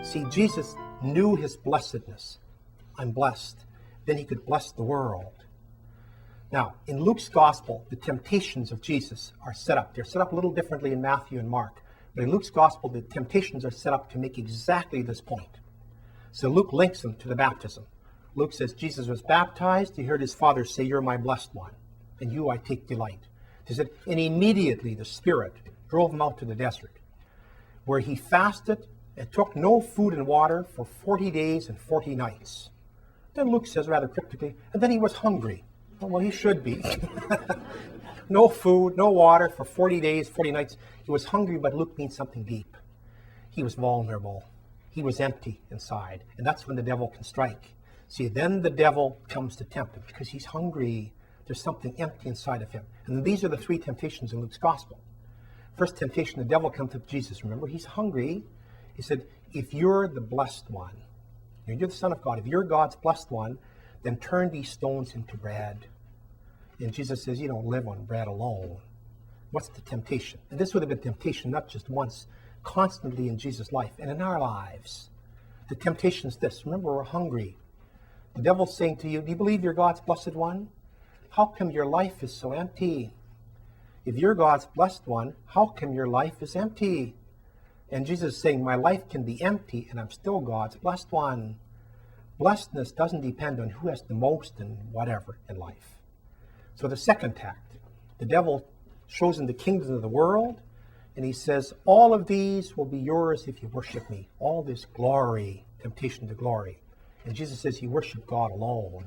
See, Jesus knew his blessedness. I'm blessed. Then he could bless the world. Now, in Luke's gospel, the temptations of Jesus are set up. They're set up a little differently in Matthew and Mark. But in Luke's gospel, the temptations are set up to make exactly this point. So Luke links them to the baptism. Luke says, Jesus was baptized. He heard his father say, you're my blessed one. In you I take delight. He said, and immediately the Spirit drove him out to the desert, where he fasted and took no food and water for 40 days and 40 nights. Then Luke says rather cryptically, and then he was hungry. Well, he should be. No food, no water for 40 days, 40 nights. He was hungry, but Luke means something deep. He was vulnerable. He was empty inside. And that's when the devil can strike. See, then the devil comes to tempt him because he's hungry. There's something empty inside of him. And these are the three temptations in Luke's gospel. First temptation, the devil comes to Jesus. Remember, he's hungry. He said, if you're the blessed one, you're the Son of God, if you're God's blessed one, then turn these stones into bread. And Jesus says, you don't live on bread alone. What's the temptation? And this would have been temptation not just once, constantly in Jesus' life and in our lives. The temptation is this. Remember, we're hungry. The devil's saying to you, do you believe you're God's blessed one? How come your life is so empty? If you're God's blessed one, how come your life is empty? And Jesus is saying, my life can be empty and I'm still God's blessed one. Blessedness doesn't depend on who has the most and whatever in life. So the second tact, the devil shows him the kingdoms of the world, and he says, all of these will be yours if you worship me. All this glory, temptation to glory. And Jesus says he worshiped God alone.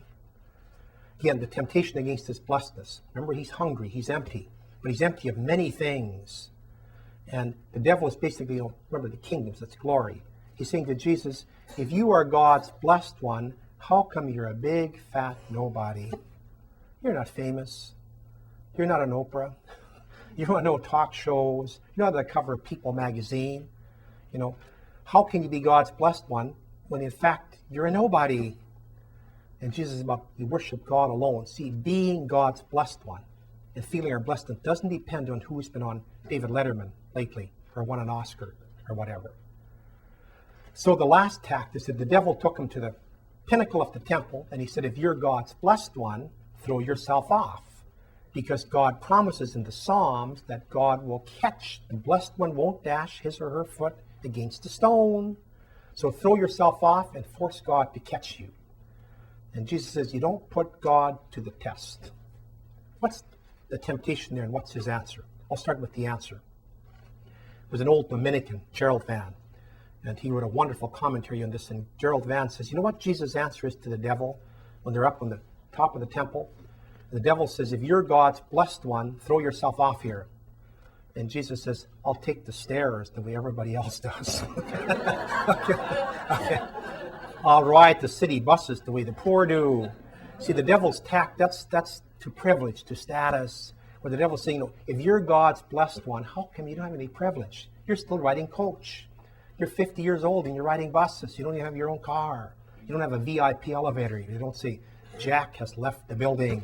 Again, the temptation against his blessedness. Remember, he's hungry, he's empty, but he's empty of many things. And the devil is basically, remember, the kingdoms, that's glory. He's saying to Jesus, if you are God's blessed one, how come you're a big, fat nobody? You're not famous. You're not an Oprah. You don't know talk shows. You're not on the cover of People magazine. How can you be God's blessed one when in fact you're a nobody? And Jesus is about, you worship God alone. See, being God's blessed one and feeling our blessedness doesn't depend on who's been on David Letterman lately or won an Oscar or whatever. So the last tact is that the devil took him to the pinnacle of the temple and he said, if you're God's blessed one, throw yourself off. Because God promises in the Psalms that God will catch. The blessed one won't dash his or her foot against a stone. So throw yourself off and force God to catch you. And Jesus says, you don't put God to the test. What's the temptation there and what's his answer? I'll start with the answer. It was an old Dominican, Gerald Van, and he wrote a wonderful commentary on this. And Gerald Van says, you know what Jesus' answer is to the devil when they're up on the top of the temple? The devil says, if you're God's blessed one, throw yourself off here. And Jesus says, I'll take the stairs the way everybody else does. Okay. I'll ride the city buses the way the poor do. See, the devil's tact, that's to privilege, to status. Where the devil's saying, if you're God's blessed one, how come you don't have any privilege? You're still riding coach. You're 50 years old and you're riding buses. You don't even have your own car. You don't have a VIP elevator. You don't say, Jack has left the building,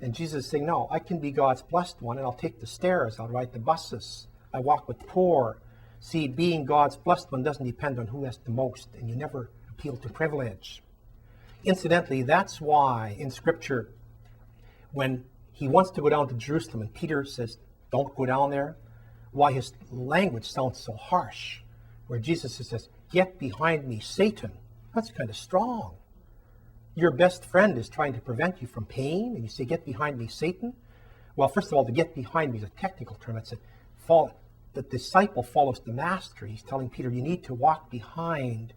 and Jesus is saying, no, I can be God's blessed one, and I'll take the stairs, I'll ride the buses, I walk with poor. See, being God's blessed one doesn't depend on who has the most, and you never appeal to privilege. Incidentally, that's why in Scripture, when he wants to go down to Jerusalem, and Peter says, don't go down there, why his language sounds so harsh, where Jesus says, get behind me, Satan. That's kind of strong. Your best friend is trying to prevent you from pain, and you say, get behind me, Satan? Well, first of all, to get behind me is a technical term. It's the disciple follows the master. He's telling Peter, you need to walk behind.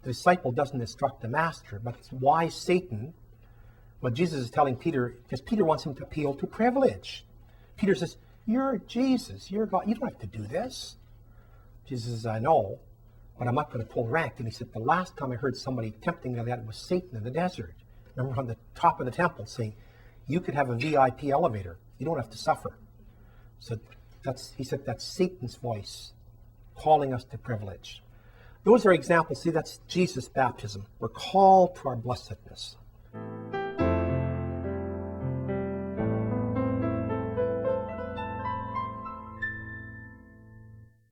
The disciple doesn't instruct the master, but it's why Satan? What Jesus is telling Peter, because Peter wants him to appeal to privilege. Peter says, you're Jesus, you're God, you don't have to do this. Jesus says, I know, but I'm not going to pull rank. And he said, the last time I heard somebody tempting me like that was Satan in the desert. Remember on the top of the temple saying, you could have a VIP elevator. You don't have to suffer. So he said, that's Satan's voice calling us to privilege. Those are examples. See, that's Jesus' baptism. We're called to our blessedness.